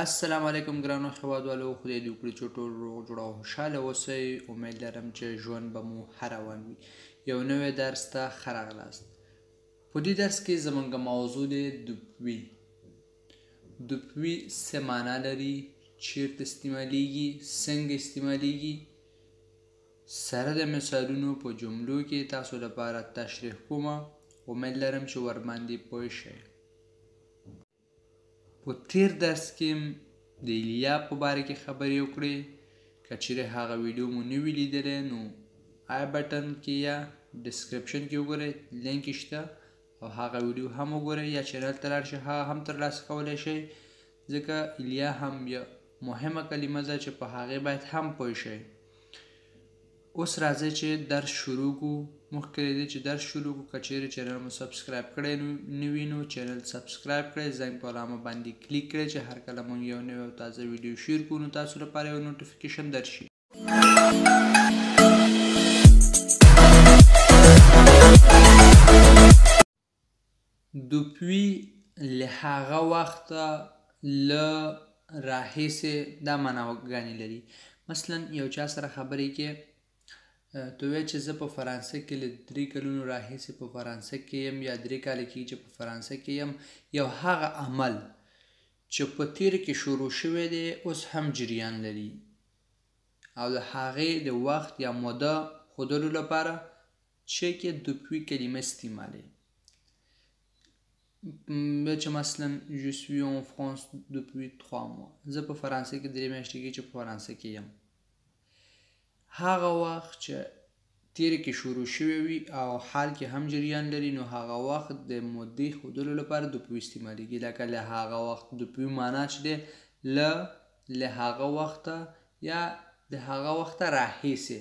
السلام علیکم ګرانو هیوادوالو، خدای دې وکړي چې ټول روغ جوړ او خوشحاله اوسئ. امید لرم چې ژوند به مو ښه روان وي. یو نوی درس ته ښه راغلاست. په دې درس کې زموږ موضوع دی دوپوی. دوپوی څه معنا لري، چیرته استعمالیږي، څنګه استعمالیږي، سره د مثالونو په جملو کې تاسو لپاره تشریح کومه. امید لرم چې ورباندې پوه شئ. په تیر درس کې د ایلیا په باره کې خبرې وکړې. که چیرې هغه ویډیو مو نه وي لیدلی نو آی بټن کې یا ډسکرپشن کې وګورئ، لینک شته او هغه ویډیو هم وګورئ یا چینل ته لاړ شئ، هغه هم ترلاسه کولی شئ، ځکه ایلیا هم یو مهمه کلمه ده چې په هغې باید هم پوه شئ. اوس راځئ چې درس شروع کړو. مخکې له دې چې درس شروع کړو، که چیرې چینل مو سبسکرایب کړی نه وي نو چینل سبسکرایب کړئ، زنګ په علامه باندې کلیک کړئ چې هر کله مونږ یو نوی او تازه ویډیو شیر کړو نو تاسو لپاره یو نوټیفیکیشن درشي. دوپوی له هغه وخته له راهیسې دا معناګانې لري. مثلا یو چا سره خبرې کې تو وایې چې زه په فرانسه کې له 3 کلونو راهیسې په فرانسه کې یم، یا 3 کاله کېږي چې په فرانسه کې یم. یو هغه عمل چې په تیر کې شروع شوی دی اوس هم جریان لري او د هغې د وخت یا موده ښودلو لپاره چې کې دوپوی کلمه استعمالوي. چې مثلا je suis en France depuis 3 mois، زه په فرانسه کې 3 میاشتې کېږي چې په فرانسه کې یم. هغه وخت چې تیر کې شروع شوی وي او حال کې هم جریان لري نو هغه وخت د مودې ښودلو لپاره دوپوی استعمالیږي. لکه له هغه وخت دوپوی معنا چې دی له هغه وخته یا د هغه وخته راهیسې،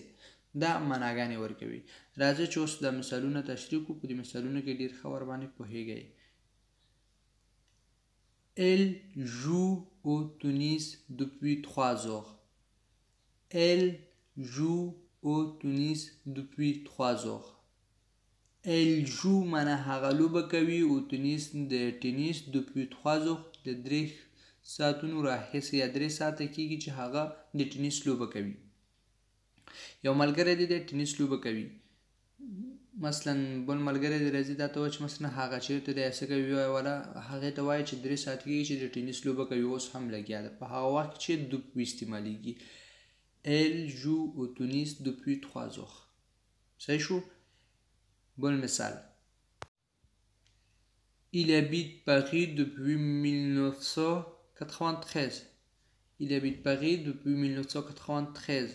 دا معناګانې ورکوي. راځئ چې اوس د مثالونه تشریح کړو. په دې مثالونو کې ډېر ښه ورباندې پوهیږئ. Elle joue au tennis depuis 3 heures. Elle joue au tennis depuis 3 heures. Elle joue معنا هغه لوبه کوي، او تنیس د ټینیس depuis 3 heures د 3 ساعتونو راهیسې یا 3 ساعته کېږي چې هغه د ټینیس لوبه کوي. یو ملګری دی د ټینیس لوبه کوي، مثلا بل ملګری دی راځي دا ته وایي چې مثلا هغه چېرته دی څه کوي، والا هغې ته وایي چې 3 ساعت کېږي چې د ټینیس لوبه کوي، اوس هم لګیا ده. په هغه وخت کې چې دوپوی استعمالیږي. Elle joue au tennis depuis 3 heures. صحیح شو؟ بل مثال. Il habite Paris depuis 1993. Il habite Paris depuis 1993.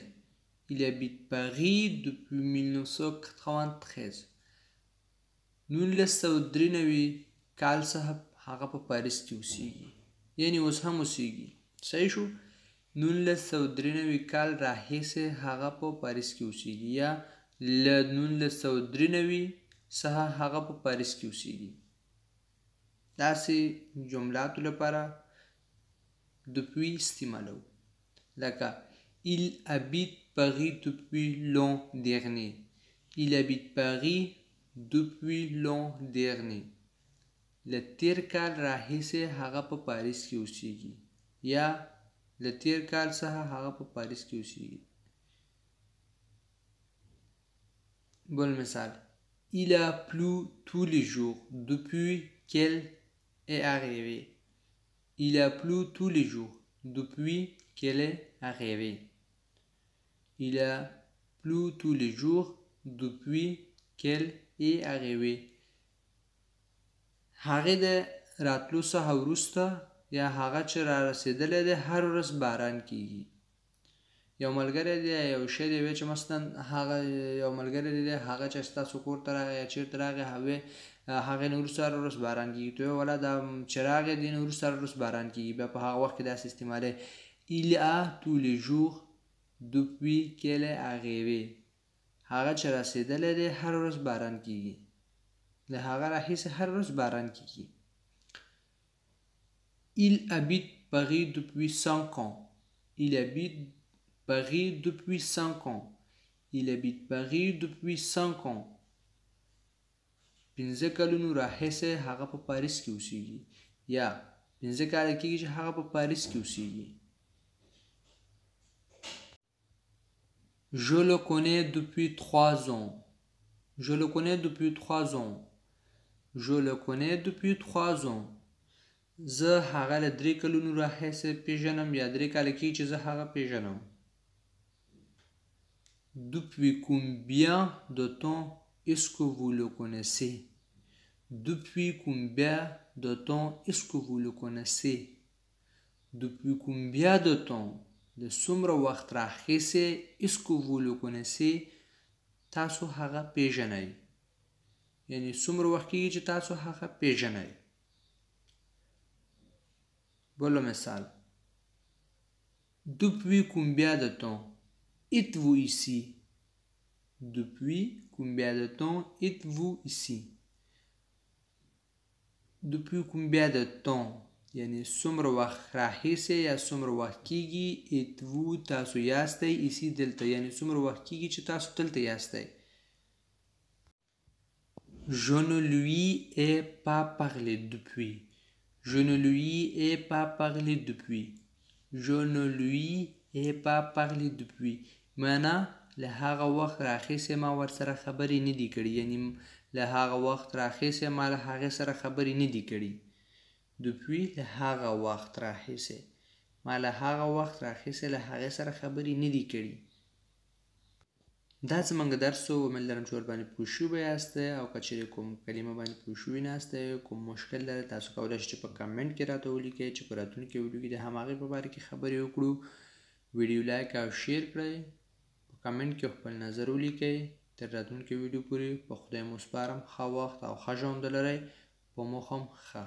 Il habite Paris depuis 1993. 1993 کال څخه هغه په پاریس کې اوسیږي، یعنی اوس هم اوسیږي. صحیح شو؟ 1993 کال راهیسې هغه په پاریس کې اوسیږي، یا له 1993 څخه هغه په پاریس کې اوسیږي. داسې جملاتو لپاره دوپوی استعمالوو. لکه Il habite Paris depuis l'an dernier. Il habite Paris depuis l'an dernier. له تیر کال راهیسې هغه په پاریس کې اوسیږي، یا له تیر کال څخه هغه په پاریس کې اوسیږي. بل مثال. Il a plu tous les jours depuis qu'elle est arrivée. Il a plu tous les jours depuis qu'elle est arrivée. Il a plu tous les jours depuis qu'elle est arrivée. هغې د راتلو څخه وروسته یا هغه چې را رسېدلی دی هر ورځ باران کېږي. یو ملګری دی یو شی دی وایي چې مثلا هغه یو ملګری دی هغه چې ستاسو کور ته راغی یا چېرته راغی هغې نه وروسته هر ورځ باران کېږي. ته وایې والا دا چې راغی دې نه وروسته هر ورځ باران کېږي. بیا په هغه وخت کې داسې استعمالوي. Il a tous les jours depuis qu'elle est arrivée. هغه چې رسېدلی دی هر ورځ باران کېږي، له هغه راهیسې هر ورځ باران کېږي. Il habite Paris depuis 5 ans. Il habite Paris depuis 5 ans. Il habite Paris depuis 5 ans. 5 کلونو راهیسې هغه په پاریس کې اوسیږي، یا 15 کاله کېږي چې هغه په پاریس کې اوسېږي. Je le connais depuis 3 ans. Je le connais depuis 3 ans. Je le connais depuis 3 ans. زه هغه له 3 کلونو راهیسې پیژنم یا 3 کاله کېږي چې زه هغه پیژنم. Depuis combien de temps est-ce que vous le connaissez? Depuis combien de temps est-ce que vous le connaissez? Depuis combien de temps? د څومره وخت راهیسې est-ce que vous le connaissez تاسو هغه پیژنئ. یعنی څومره وخت کېږي چې تاسو هغه پیژنئ. بل مثال. Depuis combien de temps êtes-vous ici? Depuis combien de temps êtes-vous ici? Depuis combien de temps یعنی څومره وخت راهیسې یا څومره وخت کېږي êtes-vous تاسو یاستئ ici دلته یعنی څومره وخت کېږي چې تاسو دلته یاستئ. Je ne lui ai pas parlé depuis. Je ne lui ai pas parlé depuis. Je ne lui ai pas parlé depuis. معنا له هغه وخت راهیسې ما ورسره خبرې نه دي کړي یعنی له هغه وخت راهیسې ما له هغې سره خبرې نه دي کړي. Depuis له هغه وخت راهیسې ما له هغه وخت راهیسې له هغې سره خبرې نه دي کړي. دا زموږ درس و. امید لرم چې ورباندې پوه شوي یاستئ او که چیرې کوم کلمه باندې پوه شوي ناستئ کوم مشکل لرئ تاسو کولی شئ چې په کمنټ کې راته ولیکئ چې په راتلونکي ویډیو کې د هماغې په باره کې خبرې وکړو. ویډیو لایک او شیر کړئ. په کمنټ کې خپل نظر ولیکئ. تر راتلونکي ویډیو پورې په خدای مو سپارم. ښه وخت او ښه ژوند ولرئ. په مو هم ښه.